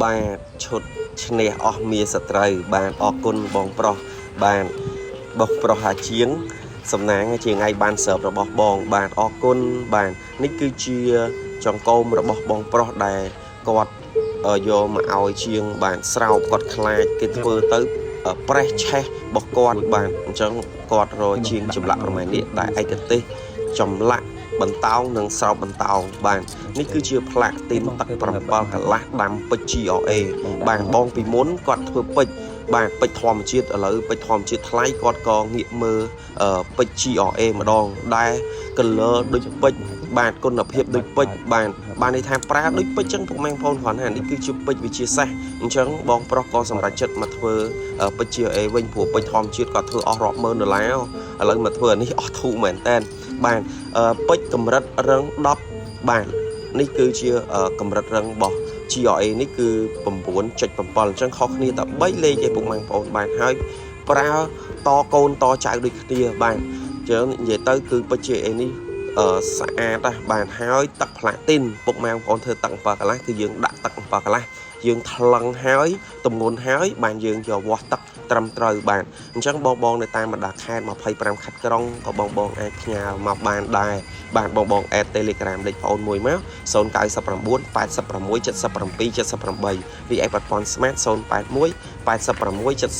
បាទឈុតឈ្នះអស់មាសត្រូវបាទអរគុណបងប្រុសបាទបងប្រុសអាជាងសំណាងជាថ្ងៃបានសើបរបស់បងបាទអរគុណបាទនេះគឺជាចង្កូមរបស់បងប្រុសដែលគាត់យកមកឲ្យជាងបាទស្រោបគាត់ខ្លាចគេធ្វើទៅប្រេះឆេះរបស់គាត់បាទអញ្ចឹងគាត់រកជាងចម្លាក់ប្រមាណនេះដែលឯកទេសចម្លាក់បន្តោងនិងស្រោបបន្តោងបាទនេះគឺជាផ្លាកទីនទឹក7កន្លះដាំពេជ្រ GRA បាទបងពីមុនគាត់ធ្វើពេជ្របាទពេជ្រធម្មជាតិឥឡូវពេជ្រធម្មជាតិថ្លៃគាត់ក៏ងាកមើលពេជ្រ GRA ម្ដងដែល color ដូចពេជ្របាទគុណភាពដូចពេជ្របាទន័យថាប្រើដូចពេជ្រចឹងពុកម៉ែបងប្អូនគ្រាន់តែនេះគឺជាពេជ្រវិទ្យាសាស្ត្រអញ្ចឹងបងប្រុសក៏សម្រេចចិត្តមកធ្វើពេជ្រ GRA វិញព្រោះពេជ្រធម្មជាតិគាត់ធ្វើអស់រាប់ម៉ឺនដុល្លារឥឡូវមកធ្វើអានេះអស់ធូរមែនតើបាទពេជ្រកម្រិតរឹង10បាទនេះគឺជាកម្រិតរឹងរបស់ GRA នេះគឺ 9.7 អញ្ចឹងខុសគ្នាតែ3លេខឯពុកម៉ែបងប្អូនបាទហើយប្រើតកូនតចៅដូចគ្នាបាទអញ្ចឹងនិយាយទៅគឺពេជ្រ GRA នេះស្អាតណាស់បាទហើយទឹកផ្លាទីនពុកម៉ែបងប្អូនធ្វើទឹក7កន្លះគឺយើងដាក់ទឹក7កន្លះយើងថ្លឹងហើយទម្ងន់ហើយបានយើងយកវាស់ទឹកត្រឹមត្រូវបាទអញ្ចឹងបងនៅតាមបណ្ដាខេត្ត25ខេត្តក្រុងក៏បងអាចផ្ញើមកបានដែរបាទបងអេត Telegram លេខប្អូនមួយមក099 86 77 78រីឯប្រព័ន្ធ Smart 081 86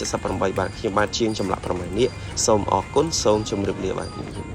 77 78បាទខ្ញុំបាទជាងចម្លាក់ប្រមាណនេះសូមអរគុណសូមជម្រាបលាបាទ